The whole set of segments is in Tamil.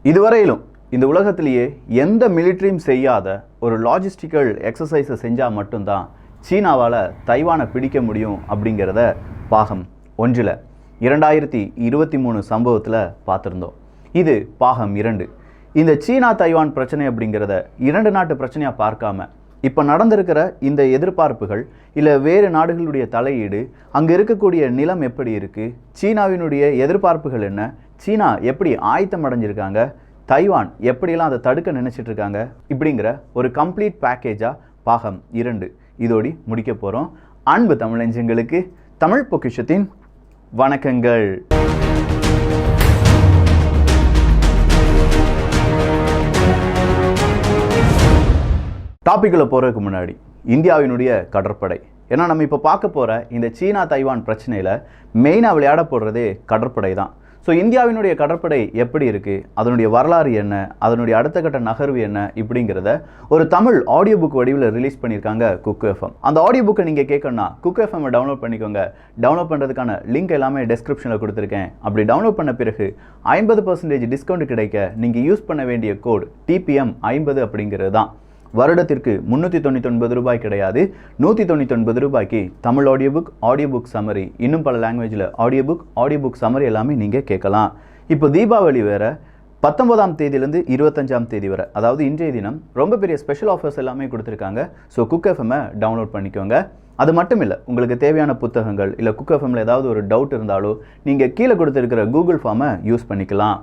இதுவரையிலும் இந்த உலகத்திலேயே எந்த மிலிட்ரியும் செய்யாத ஒரு லாஜிஸ்டிக்கல் எக்ஸசைஸை செஞ்சால் மட்டும்தான் சீனாவால் தைவானை பிடிக்க முடியும் அப்படிங்கிறத பாகம் 1 2023 சம்பவத்தில் பார்த்துருந்தோம். இது பாகம் 2. இந்த சீனா தைவான் பிரச்சனை அப்படிங்கிறத 2 நாட்டு பிரச்சனையாக பார்க்காம இப்போ நடந்திருக்கிற இந்த எதிர்பார்ப்புகள் இல்லை வேறு நாடுகளுடைய தலையீடு, அங்கே இருக்கக்கூடிய நிலம் எப்படி இருக்குது, சீனாவினுடைய எதிர்பார்ப்புகள் என்ன, சீனா எப்படி ஆயத்தம் அடைஞ்சிருக்காங்க, தைவான் எப்படியெல்லாம் அதை தடுக்க நினச்சிட்டு இருக்காங்க, இப்படிங்கிற ஒரு கம்ப்ளீட் பேக்கேஜாக பாகம் 2 இதோடி முடிக்க போகிறோம். அன்பு தமிழஞ்சங்களுக்கு தமிழ் பொக்கிஷத்தின் வணக்கங்கள். டாப்பிக்கில் போகிறதுக்கு முன்னாடி இந்தியாவினுடைய கடற்படை, ஏன்னா நம்ம இப்போ பார்க்க போகிற இந்த சீனா தைவான் பிரச்சனையில் மெயினாக விளையாட போடுறதே கடற்படை தான். ஸோ இந்தியாவினுடைய கடற்படை எப்படி இருக்குது, அதனுடைய வரலாறு என்ன, அதனுடைய அடுத்த கட்ட நகர்வு என்ன, இப்படிங்கிறத ஒரு தமிழ் ஆடியோ புக் வடிவில் ரிலீஸ் பண்ணியிருக்காங்க குக் எஃப்எம். அந்த ஆடியோ புக்கை நீங்கள் கேட்கணும்னா குக் எஃப்எம்மை டவுன்லோட் பண்ணிக்கோங்க. டவுன்லோட் பண்ணுறதுக்கான லிங்க் எல்லாமே டெஸ்கிரிப்ஷனில் கொடுத்துருக்கேன். அப்படி டவுன்லோட் பண்ண பிறகு 50% டிஸ்கவுண்ட் கிடைக்க நீங்கள் யூஸ் பண்ண வேண்டிய கோட் TPM 50 அப்படிங்கிறது தான். வருடத்திற்கு 399 ரூபாய் கிடையாது, 199 ரூபாய்க்கு தமிழ் ஆடியோ புக் சம்மரி, இன்னும் பல லாங்குவேஜில் ஆடியோ புக் சம்மரி எல்லாமே நீங்கள் கேட்கலாம். இப்போ தீபாவளி வேறு 19ஆம் தேதியிலேருந்து 25ஆம் தேதி வரை, அதாவது இன்றைய தினம் ரொம்ப பெரிய ஸ்பெஷல் ஆஃபர்ஸ் எல்லாமே கொடுத்துருக்காங்க. ஸோ குக் எஃப்எம்மை டவுன்லோட் பண்ணிக்கோங்க. அது மட்டும் இல்லை, உங்களுக்கு தேவையான புத்தகங்கள் இல்லை குக் எஃப்எம்மில் ஏதாவது ஒரு டவுட் இருந்தாலோ நீங்கள் கீழே கொடுத்துருக்கிற கூகுள் ஃபார்மை யூஸ் பண்ணிக்கலாம்.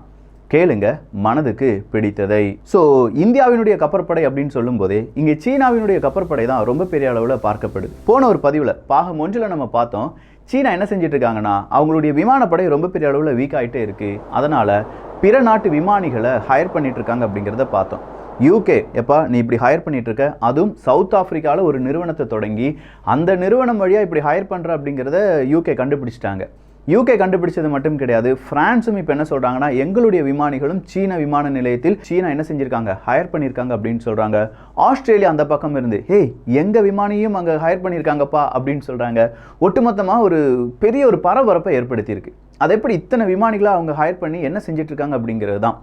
கேளுங்க மனதுக்கு பிடித்ததை. ஸோ இந்தியாவினுடைய கப்பற்படை அப்படின்னு சொல்லும் போதே இங்கே சீனாவினுடைய கப்பற்படை தான் ரொம்ப பெரிய அளவில் பார்க்கப்படுது. போன ஒரு பதிவில் பாகம் 1 நம்ம பார்த்தோம், சீனா என்ன செஞ்சுட்டு இருக்காங்கன்னா அவங்களுடைய விமானப்படை ரொம்ப பெரிய அளவில் வீக் ஆகிட்டே இருக்குது, அதனால் பிற நாட்டு விமானிகளை ஹையர் பண்ணிட்டு இருக்காங்க அப்படிங்கிறத பார்த்தோம். UK எப்பா நீ இப்படி ஹையர் பண்ணிட்டு இருக்க, அதுவும் சவுத் ஆஃப்ரிக்காவில் ஒரு நிறுவனத்தை தொடங்கி அந்த நிறுவனம் வழியாக இப்படி ஹையர் பண்ணுற அப்படிங்கிறத UK கண்டுபிடிச்சிட்டாங்க. UK கண்டுபிடிச்சது மட்டும் கிடையாது, பிரான்ஸும் இப்போ என்ன சொல்கிறாங்கன்னா எங்களுடைய விமானிகளும் சீன விமான நிலையத்தில் சீனா என்ன செஞ்சுருக்காங்க, ஹையர் பண்ணியிருக்காங்க அப்படின்னு சொல்கிறாங்க. ஆஸ்திரேலியா அந்த பக்கம் இருந்து எங்கள் விமானியும் அங்கே ஹையர் பண்ணியிருக்காங்கப்பா அப்படின்னு சொல்கிறாங்க. ஒட்டுமொத்தமாக ஒரு பெரிய ஒரு பரபரப்பை ஏற்படுத்தியிருக்கு. அது எப்படி இத்தனை விமானிகளை அவங்க ஹையர் பண்ணி என்ன செஞ்சிட்ருக்காங்க அப்படிங்கிறது தான்.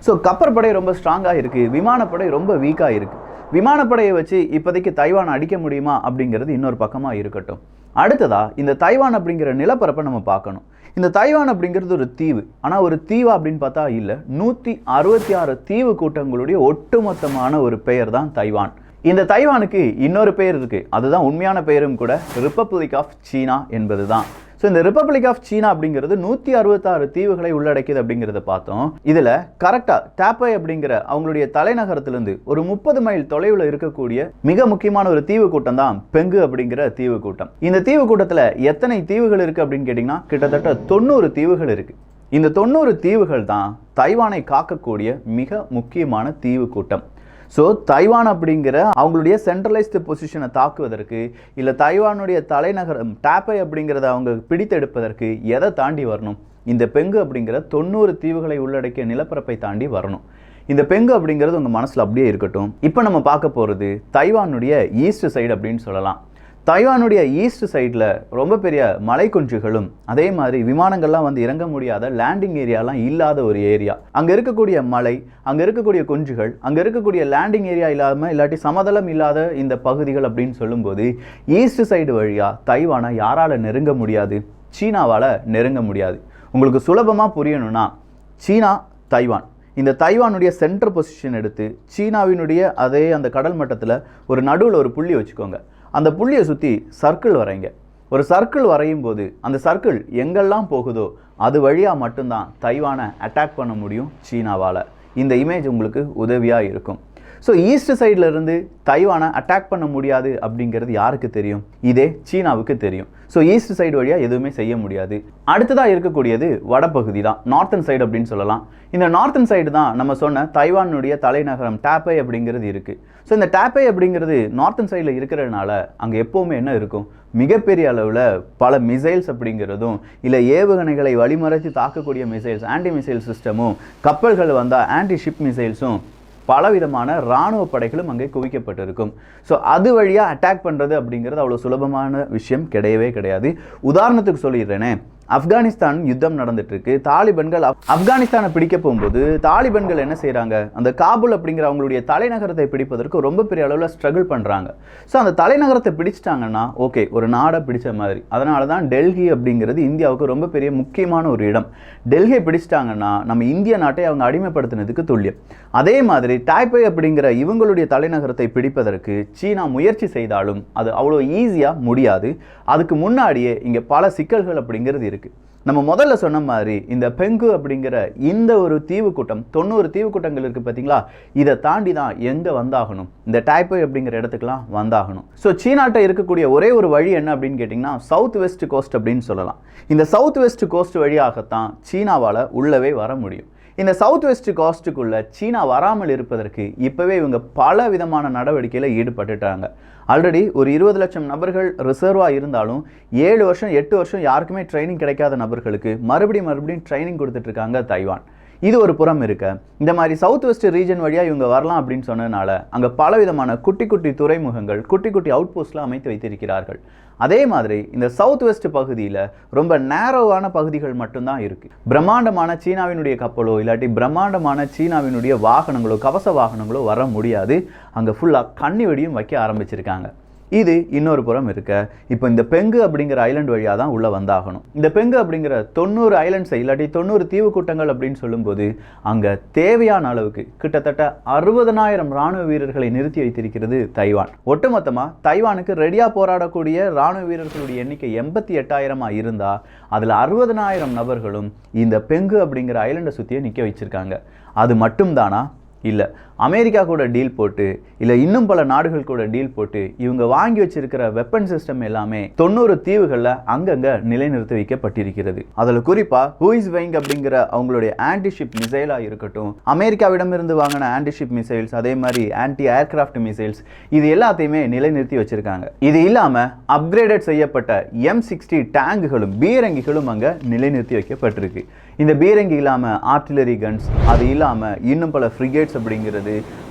ஸோ கப்பற்படை ரொம்ப ஸ்ட்ராங்காக இருக்குது, விமானப்படை ரொம்ப வீக்காக இருக்குது. விமானப்படையை வச்சு இப்போதைக்கு தைவான் அடிக்க முடியுமா அப்படிங்கிறது இன்னொரு பக்கமாக இருக்கட்டும். அடுத்ததா இந்த தைவான் அப்படிங்கிற நிலப்பரப்பை நம்ம பார்க்கணும். இந்த தைவான் அப்படிங்கிறது ஒரு தீவு, ஆனால் ஒரு தீவா அப்படின்னு பார்த்தா இல்லை, 166 தீவு கூட்டங்களுடைய ஒட்டுமொத்தமான ஒரு பெயர் தான் தைவான். இந்த தைவானுக்கு இன்னொரு பெயர் இருக்குது, அதுதான் உண்மையான பெயரும் கூட, ரிப்பப்ளிக் ஆஃப் சீனா என்பது தான். ஸோ இந்த ரிப்பப்ளிக் ஆஃப் சீனா அப்படிங்கிறது 166 தீவுகளை உள்ளடக்கியது அப்படிங்கிறத பார்த்தோம். இதில் கரெக்டாக டாப்பை அப்படிங்கிற அவங்களுடைய தலைநகரத்திலிருந்து ஒரு 30 மைல் தொலைவில் இருக்கக்கூடிய மிக முக்கியமான ஒரு தீவு கூட்டம் தான் பெங்கு அப்படிங்கிற தீவு கூட்டம். இந்த தீவு கூட்டத்தில் எத்தனை தீவுகள் இருக்குது அப்படின்னு கேட்டிங்கன்னா கிட்டத்தட்ட 90 தீவுகள் இருக்குது. இந்த 90 தீவுகள் தான் தைவானை காக்கக்கூடிய மிக முக்கியமான தீவு கூட்டம். ஸோ தைவான் அப்படிங்கிற அவங்களுடைய சென்ட்ரலைஸ்டு பொசிஷனை தாக்குவதற்கு இல்லை தைவானுடைய தலைநகரம் டாப்பை அப்படிங்கிறத அவங்க பிடித்தெடுப்பதற்கு எதை தாண்டி வரணும், இந்த பெங்கு அப்படிங்கிற 90 தீவுகளை உள்ளடக்கிய நிலப்பரப்பை தாண்டி வரணும். இந்த பெங்கு அப்படிங்கிறது உங்கள் மனசில் அப்படியே இருக்கட்டும். இப்போ நம்ம பார்க்க போகிறது தைவானுடைய ஈஸ்ட் சைடு அப்படின்னு சொல்லலாம். தைவானுடைய ஈஸ்ட் சைடில் ரொம்ப பெரிய மலை குன்றுகளும் அதே மாதிரி விமானங்கள்லாம் வந்து இறங்க முடியாத லேண்டிங் ஏரியாலாம் இல்லாத ஒரு ஏரியா. அங்கே இருக்கக்கூடிய மலை, அங்கே இருக்கக்கூடிய குன்றுகள், அங்கே இருக்கக்கூடிய லேண்டிங் ஏரியா இல்லாமல் இல்லாட்டி சமதளம் இல்லாத இந்த பகுதிகள் அப்படின்னு சொல்லும்போது ஈஸ்ட் சைடு வழியாக தைவானை யாரால் நெருங்க முடியாது, சீனாவால் நெருங்க முடியாது. உங்களுக்கு சுலபமாக புரியணும்னா சீனா தைவான், இந்த தைவானுடைய சென்ட்ரல் பொசிஷன் எடுத்து சீனாவினுடைய அதே அந்த கடல் மட்டத்தில் ஒரு நடுவில் ஒரு புள்ளி வச்சுக்கோங்க. அந்த புள்ளியை சுற்றி சர்க்கிள் வரைங்க. ஒரு சர்க்கிள் வரையும் போது அந்த சர்க்கிள் எங்கெல்லாம் போகுதோ அது வழியாக மட்டும்தான் தைவானை அட்டாக் பண்ண முடியும் சீனாவால். இந்த இமேஜ் உங்களுக்கு உதவியாக இருக்கும். ஸோ ஈஸ்ட் சைடில் இருந்து தைவானை அட்டாக் பண்ண முடியாது அப்படிங்கிறது யாருக்கு தெரியும்? இதே சீனாவுக்கு தெரியும். ஸோ ஈஸ்ட் சைடு வழியாக எதுவுமே செய்ய முடியாது. அடுத்ததாக இருக்கக்கூடியது வடபகுதி தான், நார்த்தன் சைடு அப்படின்னு சொல்லலாம். இந்த நார்த்தன் சைடு தான் நம்ம சொன்ன தைவானுடைய தலைநகரம் டாப்பை அப்படிங்கிறது இருக்குது. ஸோ இந்த டாப்பை அப்படிங்கிறது நார்த்தன் சைடில் இருக்கிறதுனால அங்கே எப்போவுமே என்ன இருக்கும், மிகப்பெரிய அளவில் பல மிசைல்ஸ் அப்படிங்கிறதும் இல்லை ஏவுகணைகளை வழிமறைத்து தாக்கக்கூடிய மிசைல்ஸ், ஆன்டி மிசைல் சிஸ்டமும், கப்பல்கள் வந்தால் ஆன்டி ஷிப் மிசைல்ஸும், பலவிதமான இராணுவ படைகளும் அங்கே குவிக்கப்பட்டிருக்கும். ஸோ அது வழியாக அட்டாக் பண்ணுறது அப்படிங்கிறது அவ்வளோ சுலபமான விஷயம் கிடையவே கிடையாது. உதாரணத்துக்கு சொல்லிடுறேனே, ஆப்கானிஸ்தான் யுத்தம் நடந்துட்டு இருக்கு. தாலிபன்கள் ஆப்கானிஸ்தானை பிடிக்க போகும்போது தாலிபன்கள் என்ன செய்யறாங்க, அந்த காபூல் அப்படிங்கிற அவங்களுடைய தலைநகரத்தை பிடிப்பதற்கு ரொம்ப பெரிய அளவில் ஸ்ட்ரகிள் பண்றாங்க. ஸோ அந்த தலைநகரத்தை பிடிச்சிட்டாங்கன்னா ஓகே, ஒரு நாடை பிடிச்ச மாதிரி. அதனால தான் டெல்லி அப்படிங்கிறது இந்தியாவுக்கு ரொம்ப பெரிய முக்கியமான ஒரு இடம். டெல்லியை பிடிச்சிட்டாங்கன்னா நம்ம இந்திய நாட்டை அவங்க அடிமைப்படுத்தினதுக்கு துல்லியம். அதே மாதிரி டாய்பே அப்படிங்கிற இவங்களுடைய தலைநகரத்தை பிடிப்பதற்கு சீனா முயற்சி செய்தாலும் அது அவ்வளோ ஈஸியாக முடியாது. அதுக்கு முன்னாடியே இங்கே பல சிக்கல்கள் அப்படிங்கிறது இருக்குது. நம்ம முதல்ல சொன்ன மாதிரி இந்த பெங்கு அப்படிங்கிற இந்த ஒரு தீவுக்கூட்டம் 90 தீவுக்கூட்டங்கள் இருக்குது பார்த்தீங்களா, இதை தாண்டி தான் எங்கே வந்தாகணும், இந்த டாய்பே அப்படிங்கிற இடத்துக்குலாம் வந்தாகணும். ஸோ சீனாட்ட இருக்கக்கூடிய ஒரே ஒரு வழி என்ன அப்படின்னு கேட்டிங்கன்னா சவுத் வெஸ்ட் கோஸ்ட் அப்படின்னு சொல்லலாம். இந்த சவுத் வெஸ்ட் கோஸ்ட் வழியாகத்தான் சீனாவால் உள்ளவே வர முடியும். இந்த சவுத் வெஸ்ட் கோஸ்ட்டுக்குள்ள சீனா வராமல் இருப்பதற்கு இப்போவே இவங்க பல விதமான நடவடிக்கையில் ஈடுபட்டுட்டாங்க. ஆல்ரெடி ஒரு 20 லட்சம் நபர்கள் ரிசர்வாக இருந்தாலும் 7 வருஷம் 8 வருஷம் யாருக்குமே ட்ரைனிங் கிடைக்காத நபர்களுக்கு மறுபடியும் ட்ரைனிங் கொடுத்துட்ருக்காங்க தைவான். இது ஒரு புறம் இருக்க, இந்த மாதிரி சவுத் வெஸ்ட் ரீஜன் வழியாக இவங்க வரலாம் அப்படின்னு சொன்னதுனால அங்கே பல விதமான குட்டி குட்டி துறைமுகங்கள், குட்டி குட்டி அவுட் போஸ்ட்லாம் அமைத்து வைத்திருக்கிறார்கள். அதே மாதிரி இந்த சவுத் வெஸ்ட் பகுதியில் ரொம்ப நேரோவான பகுதிகள் மட்டும்தான் இருக்குது. பிரம்மாண்டமான சீனாவினுடைய கப்பலோ இல்லாட்டி பிரம்மாண்டமான சீனாவினுடைய வாகனங்களோ கவச வாகனங்களோ வர முடியாது. அங்கே ஃபுல்லாக கண்ணி வெடியும் வைக்க ஆரம்பிச்சிருக்காங்க. இது இன்னொரு புறம் இருக்க, இப்போ இந்த பெங்கு அப்படிங்கிற ஐலண்ட் வழியாக தான் உள்ளே வந்தாகணும். இந்த பெங்கு அப்படிங்கிற 90 ஐலண்ட்ஸை இல்லாட்டி 90 தீவுக்கூட்டங்கள் அப்படின்னு சொல்லும்போது அங்கே தேவையான அளவுக்கு கிட்டத்தட்ட 60,000 இராணுவ வீரர்களை நிறுத்தி வைத்திருக்கிறது தைவான். ஒட்டுமொத்தமாக தைவானுக்கு ரெடியாக போராடக்கூடிய இராணுவ வீரர்களுடைய எண்ணிக்கை 88,000 இருந்தால் அதில் 60,000 நபர்களும் இந்த பெங்கு அப்படிங்கிற ஐலண்டை சுற்றியே நிற்க வச்சுருக்காங்க. அது மட்டும்தானா? இல்லை, அமெரிக்கா கூட டீல் போட்டு இல்லை இன்னும் பல நாடுகள் கூட டீல் போட்டு இவங்க வாங்கி வச்சிருக்கிற வெப்பன் சிஸ்டம் எல்லாமே 90 தீவுகளில் அங்கங்கே நிலைநிறுத்தி வைக்கப்பட்டிருக்கிறது. அதில் குறிப்பாக ஹூயிஸ்வைங் அப்படிங்கிற அவங்களுடைய ஆன்டிஷிப் மிசைலாக இருக்கட்டும், அமெரிக்காவிடமிருந்து வாங்கின ஆன்டிஷிப் மிசைல்ஸ், அதே மாதிரி ஆன்டி ஏர்கிராஃப்ட் மிசைல்ஸ், இது எல்லாத்தையுமே நிலைநிறுத்தி வச்சிருக்காங்க. இது இல்லாமல் அப்கிரேடட் செய்யப்பட்ட M60 டேங்குகளும் பீரங்கிகளும் அங்கே நிலைநிறுத்தி வைக்கப்பட்டிருக்கு. இந்த பீரங்கி இல்லாமல் ஆர்டிலரி கன்ஸ், அது இல்லாமல் இன்னும் பல ஃப்ரிகேட்ஸ் அப்படிங்கிறது,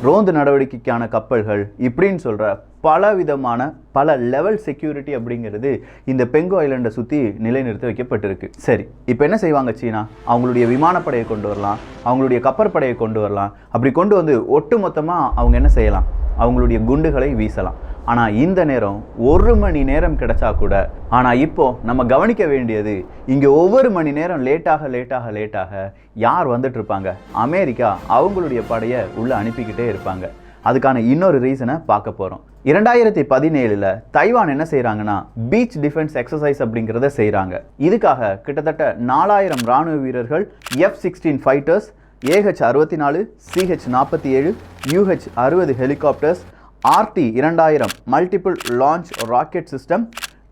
ரோந்து நடவடிக்கைக்கான கப்பல்கள், இப்படின்னு சொல்கிற பல விதமான பல லெவல் செக்யூரிட்டி அப்படிங்கிறது இந்த பெங்கு ஐலண்டை சுற்றி நிலைநிறுத்தி வைக்கப்பட்டிருக்கு. சரி, இப்போ என்ன செய்வாங்க சீனா? அவங்களுடைய விமானப்படையை கொண்டு வரலாம், அவங்களுடைய கப்பற்படையை கொண்டு வரலாம். அப்படி கொண்டு வந்து ஒட்டு மொத்தமாக அவங்க என்ன செய்யலாம்? அவங்களுடைய குண்டுகளை வீசலாம். ஆனால் இந்த நேரம் 1 மணி நேரம் கிடைச்சா கூட, ஆனால் இப்போ நம்ம கவனிக்க வேண்டியது இங்கே ஒவ்வொரு மணி நேரம் லேட்டாக யார் வந்துட்டு இருப்பாங்க? அமெரிக்கா அவங்களுடைய படையை உள்ளே அனுப்பிக்கிட்டே இருப்பாங்க. அதுக்கான இன்னொரு ரீசனை பார்க்க போகிறோம். 2017 தைவான் என்ன செய்கிறாங்கன்னா பீச் டிஃபென்ஸ் எக்ஸசைஸ் அப்படிங்கிறத செய்கிறாங்க. இதுக்காக கிட்டத்தட்ட 4,000 இராணுவ வீரர்கள், F-16 fighters, AH-64, CH-47, UH-60 helicopters, RT-2000 multiple launch rocket system,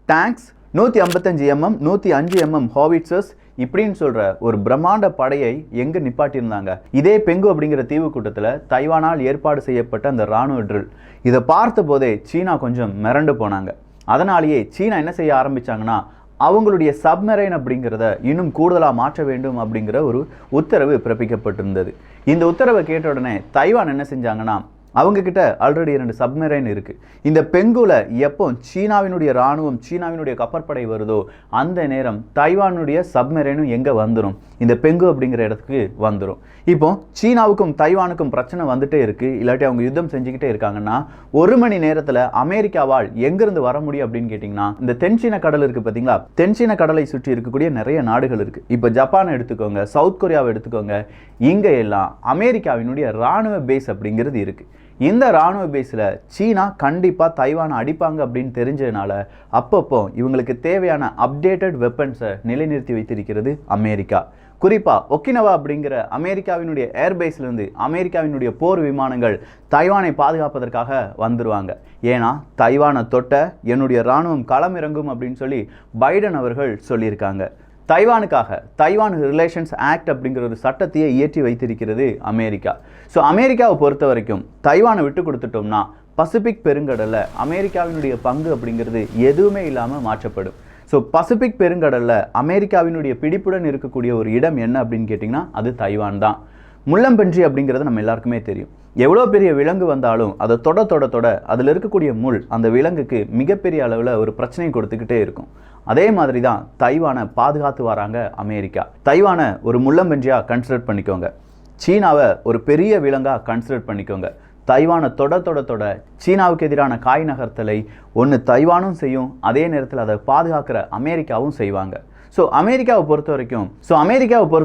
tanks, 155 mm 105 mm howitzers, இப்படின்னு சொல்கிற ஒரு பிரம்மாண்ட படையை எங்கே நிப்பாட்டியிருந்தாங்க? இதே பெங்கு அப்படிங்கிற தீவுக்கூட்டத்தில் தைவானால் ஏற்பாடு செய்யப்பட்ட அந்த இராணுவ ட்ரில். இதை பார்த்த போதே சீனா கொஞ்சம் மிரண்டு போனாங்க. அதனாலேயே சீனா என்ன செய்ய ஆரம்பித்தாங்கன்னா அவங்களுடைய சப்மரைன் அப்படிங்கிறத இன்னும் கூடுதலாக மாற்ற வேண்டும் அப்படிங்கிற ஒரு உத்தரவு பிறப்பிக்கப்பட்டிருந்தது. இந்த உத்தரவை கேட்ட உடனே தைவான் என்ன செஞ்சாங்கன்னா, அவங்கக்கிட்ட ஆல்ரெடி 2 சப்மரைன் இருக்குது. இந்த பெங்குல எப்போ சீனாவினுடைய இராணுவம், சீனாவினுடைய கப்பற்படை வருதோ அந்த நேரம் தைவானுடைய சப்மரைனும் எங்கே வந்துடும்? இந்த பெங்கு அப்படிங்கிற இடத்துக்கு வந்துடும். இப்போ சீனாவுக்கும் தைவானுக்கும் பிரச்சனை வந்துட்டே இருக்குது, இல்லாட்டி அவங்க யுத்தம் செஞ்சுக்கிட்டே இருக்காங்கன்னா 1 மணி நேரத்தில் அமெரிக்காவால் எங்கேருந்து வர முடியும் அப்படின்னு கேட்டிங்கன்னா, இந்த தென்சீன கடல் இருக்குது பார்த்தீங்களா, தென்சீன கடலை சுற்றி இருக்கக்கூடிய நிறைய நாடுகள் இருக்குது. இப்போ ஜப்பானை எடுத்துக்கோங்க, சவுத் கொரியாவை எடுத்துக்கோங்க, இங்கே எல்லாம் அமெரிக்காவினுடைய இராணுவ பேஸ் அப்படிங்கிறது இருக்குது. இந்த இராணுவ பேஸில் சீனா கண்டிப்பாக தைவானை அடிப்பாங்க அப்படின்னு தெரிஞ்சதுனால அப்பப்போ இவங்களுக்கு தேவையான அப்டேட்டட் வெப்பன்ஸை நிலைநிறுத்தி வைத்திருக்கிறது அமெரிக்கா. குறிப்பாக ஒக்கினவா அப்படிங்கிற அமெரிக்காவினுடைய ஏர்பேஸ்லேருந்து அமெரிக்காவினுடைய போர் விமானங்கள் தைவானை பாதுகாப்பதற்காக வந்துடுவாங்க. ஏன்னா தைவானை தொட்ட என்னுடைய இராணுவம் களம் இறங்கும் அப்படின்னு சொல்லி பைடன் அவர்கள் சொல்லியிருக்காங்க. தைவானுக்காக தைவான் ரிலேஷன்ஸ் ஆக்ட் அப்படிங்கிற ஒரு சட்டத்தையே இயற்றி வைத்திருக்கிறது அமெரிக்கா. ஸோ அமெரிக்காவை பொறுத்த வரைக்கும் தைவானை விட்டு கொடுத்துட்டோம்னா பசிபிக் பெருங்கடலில் அமெரிக்காவினுடைய பங்கு அப்படிங்கிறது எதுவுமே இல்லாமல் மாற்றப்படும். ஸோ பசிபிக் பெருங்கடலில் அமெரிக்காவினுடைய பிடிப்புடன் இருக்கக்கூடிய ஒரு இடம் என்ன அப்படின்னு கேட்டிங்கன்னா அது தைவான் தான். முள்ளம்பன்றி அப்படிங்கிறது நம்ம எல்லாருக்குமே தெரியும். எவ்வளோ பெரிய விலங்கு வந்தாலும் அதை தொட அதில் இருக்கக்கூடிய முள் அந்த விலங்குக்கு மிகப்பெரிய அளவில் ஒரு பிரச்சனை கொடுத்துக்கிட்டே இருக்கும். அதே மாதிரி தான் தைவானை பாதுகாத்து வராங்க அமெரிக்கா. தைவானை ஒரு முள்ளம்பன்றியாக கன்சிடர் பண்ணிக்கோங்க, சீனாவை ஒரு பெரிய விலங்காக கன்சிடர் பண்ணிக்கோங்க. தைவானை தொட சீனாவுக்கு எதிரான காய் நகர்த்தலை ஒன்று தைவானும் செய்யும், அதே நேரத்தில் அதை பாதுகாக்கிற அமெரிக்காவும் செய்வாங்க. ஸோ அமெரிக்காவை பொறுத்த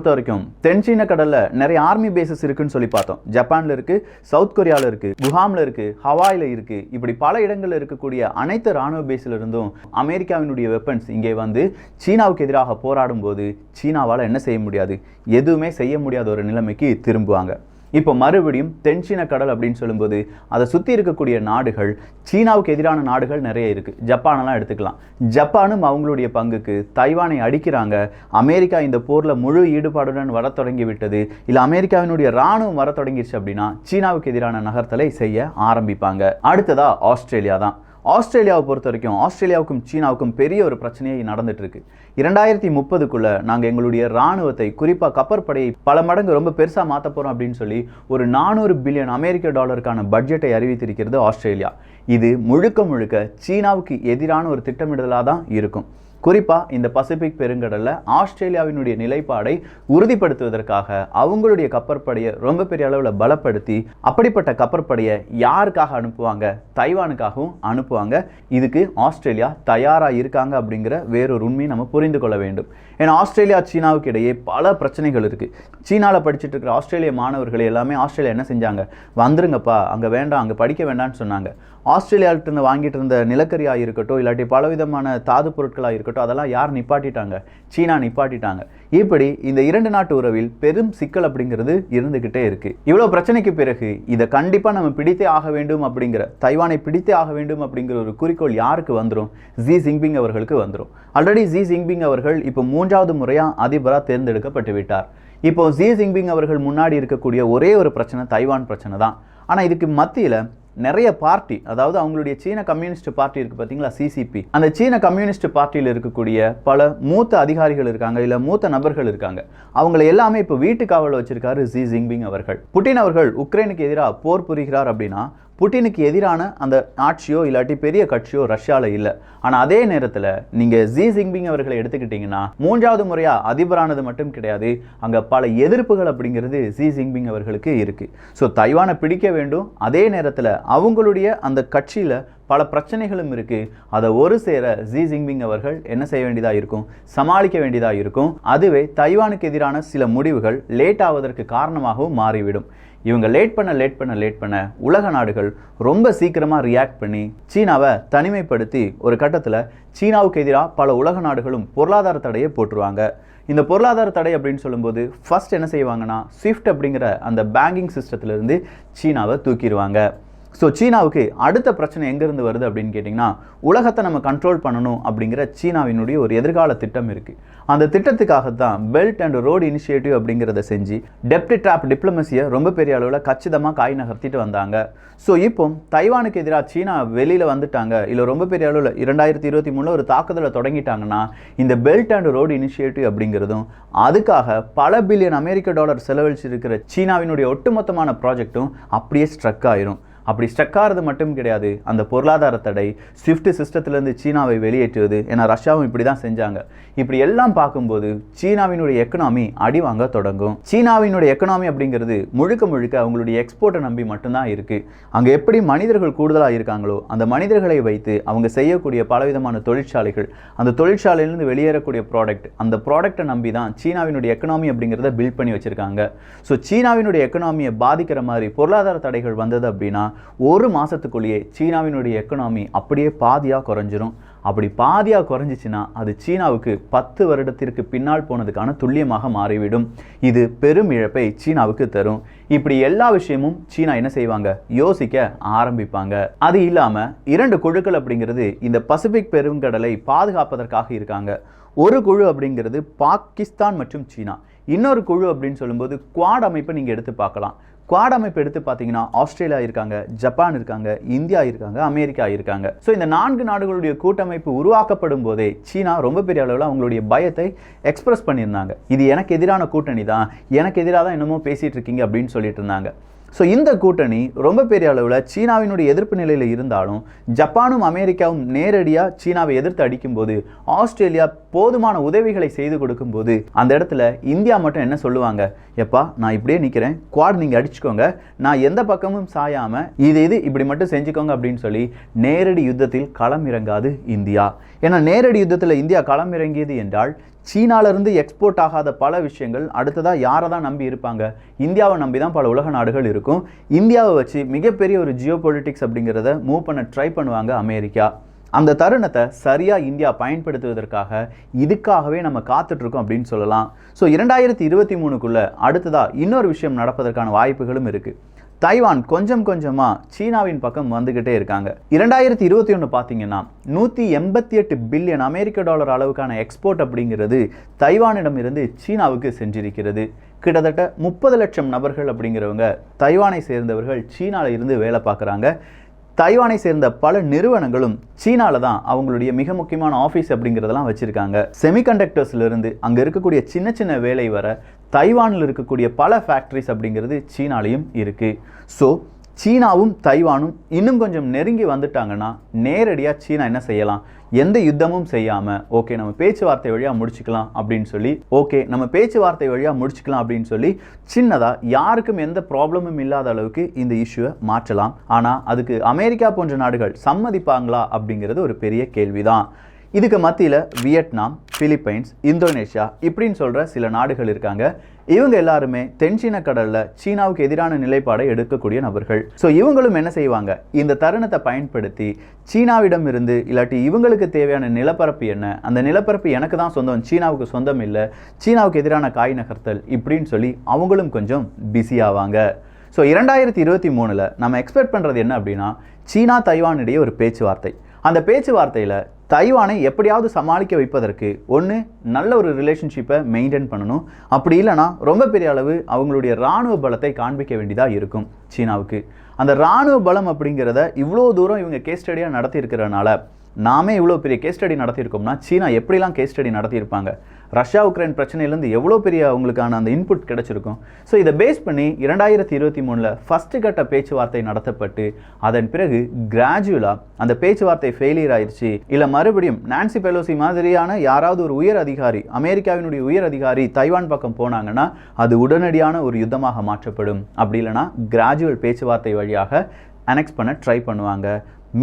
வரைக்கும் தென்சீன கடலில் நிறைய ஆர்மி பேசஸ் இருக்குன்னு சொல்லி பார்த்தோம். ஜப்பானில் இருக்குது, சவுத் கொரியாவில் இருக்குது, குஹாமில் இருக்குது, ஹவாயில் இருக்குது. இப்படி பல இடங்களில் இருக்கக்கூடிய அனைத்து இராணுவ பேஸில் இருந்தும் அமெரிக்காவினுடைய வெப்பன்ஸ் இங்கே வந்து சீனாவுக்கு எதிராக போராடும் போது சீனாவால் என்ன செய்ய முடியாது, எதுவுமே செய்ய முடியாத ஒரு நிலைமைக்கு திரும்புவாங்க. இப்போ மறுபடியும் தென்சீன கடல் அப்படின்னு சொல்லும்போது அதை சுற்றி இருக்கக்கூடிய நாடுகள், சீனாவுக்கு எதிரான நாடுகள் நிறைய இருக்குது. ஜப்பானெல்லாம் எடுத்துக்கலாம். ஜப்பானும் அவங்களுடைய பங்குக்கு தைவானை அடிக்கிறாங்க. அமெரிக்கா இந்த போரில் முழு ஈடுபாடுடன் வர தொடங்கி விட்டது, இல்லை அமெரிக்காவினுடைய இராணுவம் வர தொடங்கிடுச்சு அப்படின்னா சீனாவுக்கு எதிரான நகர்த்தலை செய்ய ஆரம்பிப்பாங்க. அடுத்ததா ஆஸ்திரேலியா தான். ஆஸ்திரேலியாவை பொறுத்த வரைக்கும் ஆஸ்திரேலியாவுக்கும் சீனாவுக்கும் பெரிய ஒரு பிரச்சனையை நடந்துட்டு இருக்கு. 2030க்குள்ள நாங்கள் எங்களுடைய இராணுவத்தை, குறிப்பாக கப்பற்படையை பல மடங்கு ரொம்ப பெருசாக மாற்ற போகிறோம் அப்படின்னு சொல்லி ஒரு 400 பில்லியன் அமெரிக்க டாலருக்கான பட்ஜெட்டை அறிவித்திருக்கிறது ஆஸ்திரேலியா. இது முழுக்க சீனாவுக்கு எதிரான ஒரு திட்டமிடுதலாக தான் இருக்கும். குறிப்பாக இந்த பசிபிக் பெருங்கடலில் ஆஸ்திரேலியாவினுடைய நிலைப்பாடை உறுதிப்படுத்துவதற்காக அவங்களுடைய கப்பற்படையை ரொம்ப பெரிய அளவில் பலப்படுத்தி, அப்படிப்பட்ட கப்பற்படையை யாருக்காக அனுப்புவாங்க, தைவானுக்காகவும் அனுப்புவாங்க. இதுக்கு ஆஸ்திரேலியா தயாராக இருக்காங்க அப்படிங்கிற வேறொரு உண்மையை நம்ம புரிந்து கொள்ள வேண்டும். ஏன்னா ஆஸ்திரேலியா சீனாவுக்கு இடையே பல பிரச்சனைகள் இருக்குது. சீனாவில் படிச்சுட்டு இருக்கிற ஆஸ்திரேலிய மாணவர்கள் எல்லாமே ஆஸ்திரேலியா என்ன செஞ்சாங்க, வந்துருங்கப்பா, அங்கே வேண்டாம், அங்கே படிக்க வேண்டாம்னு சொன்னாங்க. ஆஸ்திரேலியாவிலிருந்து வாங்கிட்டு இருந்த நிலக்கரியாக இருக்கட்டும், இல்லாட்டி பலவிதமான தாது பொருட்களாக இருக்கட்டும், அதெல்லாம் யார் நிப்பாட்டிட்டாங்க, சீனா நிப்பாட்டிட்டாங்க. இப்படி இந்த இரண்டு நாட்டு உறவில் பெரும் சிக்கல் அப்படிங்கிறது இருந்துகிட்டே இருக்கு. இவ்வளோ பிரச்சனைக்கு பிறகு இதை கண்டிப்பாக நம்ம பிடித்தே ஆக வேண்டும் அப்படிங்கிற, தைவானை பிடித்தே ஆக வேண்டும் அப்படிங்கிற ஒரு குறிக்கோள் யாருக்கு வந்துடும், ஜி ஜின்பிங் அவர்களுக்கு வந்துடும். ஆல்ரெடி ஜி ஜின்பிங் அவர்கள் இப்போ 3வது முறையாக அதிபராக தேர்ந்தெடுக்கப்பட்டு விட்டார். இப்போ ஜி ஜின்பிங் அவர்கள் முன்னாடி இருக்கக்கூடிய ஒரே ஒரு பிரச்சனை தைவான் பிரச்சனை தான். ஆனால் இதுக்கு மத்தியில் நிறைய பார்ட்டி, அதாவது அவங்களுடைய சீன கம்யூனிஸ்ட் பார்ட்டி இருக்குது பார்த்தீங்களா, சிசிபி. அந்த சீன கம்யூனிஸ்ட் பார்ட்டியில் இருக்கக்கூடிய பல மூத்த அதிகாரிகள் இருக்காங்க, இல்லை மூத்த நபர்கள் இருக்காங்க. அவங்களை எல்லாமே இப்போ வீட்டு காவலில் வச்சிருக்காரு ஜி ஜின்பிங் அவர்கள். புட்டின் அவர்கள் உக்ரைனுக்கு எதிராக போர் புரிகிறார் அப்படின்னா புட்டினுக்கு எதிரான அந்த ஆட்சியோ இல்லாட்டி பெரிய கட்சியோ ரஷ்யாவில் இல்லை. ஆனால் அதே நேரத்தில் நீங்கள் ஜி ஜின்பிங் அவர்களை எடுத்துக்கிட்டிங்கன்னா 3வது முறையாக அதிபரானது மட்டும் கிடையாது, அங்கே பல எதிர்ப்புகள் அப்படிங்கிறது ஜி ஜின்பிங் அவர்களுக்கு இருக்குது. ஸோ தைவானை பிடிக்க வேண்டும், அதே நேரத்தில் அவங்களுடைய அந்த கட்சியில் பல பிரச்சனைகளும் இருக்குது. அதை ஒரு சேர ஜி ஜின்பிங் அவர்கள் என்ன செய்ய வேண்டியதாக இருக்கும், சமாளிக்க வேண்டியதாக இருக்கும். அதுவே தைவானுக்கு எதிரான சில முடிவுகள் லேட் ஆவதற்கு காரணமாகவும் மாறிவிடும். இவங்க லேட் பண்ண உலக நாடுகள் ரொம்ப சீக்கிரமாக ரியாக்ட் பண்ணி சீனாவை தனிமைப்படுத்தி ஒரு கட்டத்தில் சீனாவுக்கு எதிராக பல உலக நாடுகளும் பொருளாதார தடையை போட்டுருவாங்க. இந்த பொருளாதார தடை அப்படின்னு சொல்லும்போது ஃபர்ஸ்ட் என்ன செய்வாங்கன்னா, ஸ்விஃப்ட் அப்படிங்கிற அந்த பேங்கிங் சிஸ்டத்திலிருந்து சீனாவை தூக்கிடுவாங்க. ஸோ சீனாவுக்கு அடுத்த பிரச்சனை எங்கேருந்து வருது அப்படின்னு கேட்டிங்கன்னா, உலகத்தை நம்ம கண்ட்ரோல் பண்ணணும் அப்படிங்கிற சீனாவினுடைய ஒரு எதிர்கால திட்டம் இருக்குது. அந்த திட்டத்துக்காகத்தான் பெல்ட் அண்ட் ரோடு இனிஷியேட்டிவ் அப்படிங்கிறத செஞ்சு டெப்ட் ட்ராப் டிப்ளமசியை ரொம்ப பெரிய அளவில் கச்சிதமாக காய் நகர்த்திட்டு வந்தாங்க. ஸோ இப்போ தைவானுக்கு எதிராக சீனா வெளியில் வந்துட்டாங்க, இல்லை ரொம்ப பெரிய அளவில் 2023 ஒரு தாக்குதலை தொடங்கிட்டாங்கன்னா இந்த பெல்ட் அண்ட் ரோடு இனிஷியேட்டிவ் அப்படிங்கிறதும், அதுக்காக பல பில்லியன் அமெரிக்க டாலர் செலவழிச்சிருக்கிற சீனாவினுடைய ஒட்டுமொத்தமான ப்ராஜெக்டும் அப்படியே ஸ்ட்ரக் ஆயிரும். அப்படி ஸ்ட்ரக் ஆகிறது மட்டும் கிடையாது, அந்த பொருளாதார தடை, ஸ்விஃப்ட் சிஸ்டத்திலேருந்து சீனாவை வெளியேற்றுவது, ஏன்னா ரஷ்யாவும் இப்படி தான் செஞ்சாங்க. இப்படி எல்லாம் பார்க்கும்போது சீனாவினுடைய எக்கனாமி அடி வாங்க தொடங்கும். சீனாவினுடைய எக்கனாமி அப்படிங்கிறது முழுக்க அவங்களுடைய எக்ஸ்போர்ட்டை நம்பி மட்டும்தான் இருக்குது. அங்கே எப்படி மனிதர்கள் கூடுதலாக இருக்காங்களோ அந்த மனிதர்களை வைத்து அவங்க செய்யக்கூடிய பலவிதமான தொழிற்சாலைகள், அந்த தொழிற்சாலையிலிருந்து வெளியேறக்கூடிய ப்ராடக்ட், அந்த ப்ராடக்டை நம்பி தான் சீனாவினுடைய எக்கனாமி அப்படிங்கிறத பில்ட் பண்ணி வச்சுருக்காங்க. ஸோ சீனாவினுடைய எக்கனாமியை பாதிக்கிற மாதிரி பொருளாதார தடைகள் வந்தது அப்படின்னா ஒரு மாதத்துக்குள்ளேயே சீனாவினுடைய எக்கனாமி அப்படியே பாதியாக குறைஞ்சிரும். அப்படி பாதியாக குறைஞ்சிச்சுன்னா அது சீனாவுக்கு 10 வருடத்திற்கு பின்னால் போனதுக்கான துல்லியமாக மாறிவிடும். இது பெரும் இழப்பை சீனாவுக்கு தரும். இப்படி எல்லா விஷயமும் சீனா என்ன செய்வாங்க, யோசிக்க ஆரம்பிப்பாங்க. அது இல்லாமல் 2 குழுக்கள் அப்படிங்கிறது இந்த பசிபிக் பெருங்கடலை பாதுகாப்பதற்காக இருக்காங்க. ஒரு குழு அப்படிங்கிறது பாகிஸ்தான் மற்றும் சீனா, இன்னொரு குழு அப்படின்னு சொல்லும்போது குவாட் அமைப்பை நீங்கள் எடுத்து பார்க்கலாம். குவாட் அமைப்பு எடுத்து பார்த்தீங்கன்னா ஆஸ்திரேலியா இருக்காங்க, ஜப்பான் இருக்காங்க, இந்தியா இருக்காங்க, அமெரிக்கா இருக்காங்க. ஸோ இந்த 4 நாடுகளுடைய கூட்டமைப்பு உருவாக்கப்படும் போதே சீனா ரொம்ப பெரிய அளவில் அவங்களுடைய பயத்தை எக்ஸ்பிரஸ் பண்ணியிருந்தாங்க. இது எனக்கு எதிரான கூட்டணி தான், எனக்கு எதிராக தான் என்னமோ பேசிட்டு இருக்கீங்க அப்படின்னு சொல்லிட்டு இருந்தாங்க. ஸோ இந்த கூட்டணி ரொம்ப பெரிய அளவில் சீனாவினுடைய எதிர்ப்பு நிலையில் இருந்தாலும் ஜப்பானும் அமெரிக்காவும் நேரடியாக சீனாவை எதிர்த்து அடிக்கும்போது ஆஸ்திரேலியா போதுமான உதவிகளை செய்து கொடுக்கும்போது அந்த இடத்துல இந்தியா மட்டும் என்ன சொல்லுவாங்க, எப்பா நான் இப்படியே நிற்கிறேன், குவாட் நீங்கள் அடிச்சுக்கோங்க, நான் எந்த பக்கமும் சாயாமல் இது இப்படி மட்டும் செஞ்சுக்கோங்க அப்படின்னு சொல்லி நேரடி யுத்தத்தில் களம் இறங்காது இந்தியா. ஏன்னா நேரடி யுத்தத்தில் இந்தியா களம் இறங்கியது என்றால் சீனாவிலிருந்து எக்ஸ்போர்ட் ஆகாத பல விஷயங்கள் அடுத்ததாக யாரை தான் நம்பி இருப்பாங்க, இந்தியாவை நம்பி தான் பல உலக நாடுகள் இருக்கும். இந்தியாவை வச்சு மிகப்பெரிய ஒரு ஜியோ பொலிட்டிக்ஸ் அப்படிங்கிறத மூவ் பண்ண ட்ரை பண்ணுவாங்க அமெரிக்கா. அந்த தருணத்தை சரியாக இந்தியா பயன்படுத்துவதற்காக இதுக்காகவே நம்ம காத்துட்ருக்கோம் அப்படின்னு சொல்லலாம். ஸோ 2023 அடுத்ததாக இன்னொரு விஷயம் நடப்பதற்கான வாய்ப்புகளும் இருக்குது. தைவான் கொஞ்சம் கொஞ்சமாக சீனாவின் பக்கம் வந்துக்கிட்டே இருக்காங்க. 2021 பார்த்தீங்கன்னா 188 பில்லியன் அமெரிக்க டாலர் அளவுக்கான எக்ஸ்போர்ட் அப்படிங்கிறது தைவானிடம் இருந்து சீனாவுக்கு சென்றிருக்கிறது. கிட்டத்தட்ட 30 லட்சம் நபர்கள் அப்படிங்கிறவங்க தைவானை சேர்ந்தவர்கள் சீனாவில் இருந்து வேலை பார்க்குறாங்க. தைவானை சேர்ந்த பல நிறுவனங்களும் சீனாவில் தான் அவங்களுடைய மிக முக்கியமான ஆஃபீஸ் அப்படிங்கிறதெல்லாம் வச்சுருக்காங்க. செமிகண்டக்டர்ஸ்லேருந்து அங்கே இருக்கக்கூடிய சின்ன சின்ன வேலை வர தைவானில் இருக்கக்கூடிய பல ஃபேக்ட்ரிஸ் அப்படிங்கிறது சீனாலையும் இருக்குது. ஸோ சீனாவும் தைவானும் இன்னும் கொஞ்சம் நெருங்கி வந்துட்டாங்கன்னா நேரடியாக சீனா என்ன செய்யலாம், எந்த யுத்தமும் செய்யாமல் ஓகே நம்ம பேச்சுவார்த்தை வழியாக முடிச்சுக்கலாம் அப்படின்னு சொல்லி சின்னதாக யாருக்கும் எந்த ப்ராப்ளமும் இல்லாத அளவுக்கு இந்த இஷ்யூவை மாற்றலாம். ஆனால் அதுக்கு அமெரிக்கா போன்ற நாடுகள் சம்மதிப்பாங்களா அப்படிங்கிறது ஒரு பெரிய கேள்விதான். இதுக்கு மத்தியில் வியட்நாம், பிலிப்பைன்ஸ், இந்தோனேஷியா இப்படின்னு சொல்கிற சில நாடுகள் இருக்காங்க. இவங்க எல்லாருமே தென்சீன கடலில் சீனாவுக்கு எதிரான நிலைப்பாடை எடுக்கக்கூடிய நபர்கள். ஸோ இவங்களும் என்ன செய்வாங்க, இந்த தருணத்தை பயன்படுத்தி சீனாவிடம் இருந்து இல்லாட்டி இவங்களுக்கு தேவையான நிலப்பரப்பு என்ன, அந்த நிலப்பரப்பு எனக்கு தான் சொந்தம், சீனாவுக்கு சொந்தம் இல்லை, சீனாவுக்கு எதிரான காய் நகர்த்தல் இப்படின்னு சொல்லி அவங்களும் கொஞ்சம் பிஸி ஆவாங்க. ஸோ 2023 நம்ம எக்ஸ்பெக்ட் பண்ணுறது என்ன அப்படின்னா, சீனா தைவான் இடையே ஒரு பேச்சுவார்த்தை. அந்த பேச்சுவார்த்தையில் தைவானை எப்படியாவது சமாளிக்க வைப்பதற்கு ஒன்று நல்ல ஒரு ரிலேஷன்ஷிப்பை மெயின்டைன் பண்ணணும். அப்படி இல்லைனா ரொம்ப பெரிய அளவு அவங்களுடைய இராணுவ பலத்தை காண்பிக்க வேண்டியதாக இருக்கும் சீனாவுக்கு. அந்த இராணுவ பலம் அப்படிங்கிறத இவ்வளோ தூரம் இவங்க கேஸ் ஸ்டடியாக நடத்தியிருக்கிறனால நாமே இவ்வளோ பெரிய கேஸ் ஸ்டடி நடத்தியிருக்கோம்னா சீனா எப்படிலாம் கேஸ் ஸ்டடி நடத்தியிருப்பாங்க, ரஷ்யா உக்ரைன் பிரச்சனையிலேருந்து எவ்வளோ பெரிய அவங்களுக்கான அந்த இன்புட் கிடச்சிருக்கும். ஸோ இதை பேஸ் பண்ணி 2023 ஃபஸ்ட்டு கட்ட பேச்சுவார்த்தை நடத்தப்பட்டு அதன் பிறகு கிராஜுவலாக அந்த பேச்சுவார்த்தை ஃபெயிலியர் ஆயிடுச்சு, இல்லை மறுபடியும் நான்சி பெலோசி மாதிரியான யாராவது ஒரு உயர் அதிகாரி, அமெரிக்காவினுடைய உயர் அதிகாரி தைவான் பக்கம் போனாங்கன்னா அது உடனடியான ஒரு யுத்தமாக மாற்றப்படும். அப்படி இல்லைனா கிராஜுவல் பேச்சுவார்த்தை வழியாக அனெக்ஸ் பண்ண ட்ரை பண்ணுவாங்க.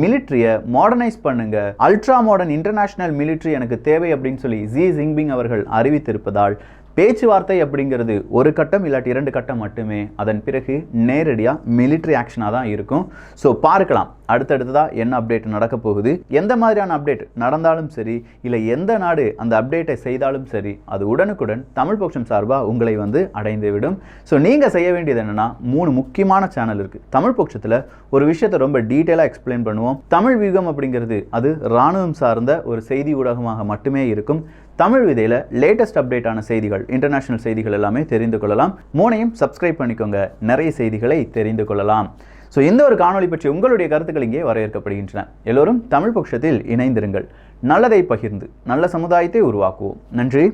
மிலிட்ரியை மாடர்னைஸ் பண்ணுங்க, அல்ட்ரா மாடர்ன் இன்டர்நேஷனல் மிலிட்ரி எனக்கு தேவை அப்படின்னு சொல்லி ஜி ஜின்பிங் அவர்கள் அறிவித்திருப்பதால் பேச்சுவார்த்தை அப்படிங்கிறது ஒரு கட்டம் இல்லாட்டி 2 கட்டம் மட்டுமே, அதன் பிறகு நேரடியாக மிலிட்ரி ஆக்ஷனாக தான் இருக்கும். ஸோ பார்க்கலாம் அடுத்தடுத்ததாக என்ன அப்டேட் நடக்க போகுது. எந்த மாதிரியான அப்டேட் நடந்தாலும் சரி, இல்லை எந்த நாடு அந்த அப்டேட்டை செய்தாலும் சரி, அது உடனுக்குடன் தமிழ் பொக்கிஷம் சார்பாக உங்களை அடைந்து விடும். ஸோ நீங்கள் செய்ய வேண்டியது என்னென்னா, 3 முக்கியமான சேனல் இருக்குது தமிழ் பொக்கிஷத்தில். ஒரு விஷயத்தை ரொம்ப டீட்டெயிலாக எக்ஸ்பிளைன் பண்ணுவோம். தமிழ் வியூகம் அப்படிங்கிறது அது இராணுவம் சார்ந்த ஒரு செய்தி ஊடகமாக மட்டுமே இருக்கும். தமிழ் விதையில் லேட்டஸ்ட் அப்டேட்டான செய்திகள், இன்டர்நேஷனல் செய்திகள் எல்லாமே தெரிந்து கொள்ளலாம். 3ஐயும் சப்ஸ்கிரைப் பண்ணிக்கோங்க, நிறைய செய்திகளை தெரிந்து கொள்ளலாம். ஸோ இந்த ஒரு காணொலி பற்றி உங்களுடைய கருத்துக்கள் இங்கே வரவேற்கப்படுகின்றன. எல்லோரும் தமிழ் பொக்கிஷத்தில் இணைந்திருங்கள். நல்லதை பகிர்ந்து நல்ல சமுதாயத்தை உருவாக்குவோம். நன்றி,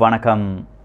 வணக்கம்.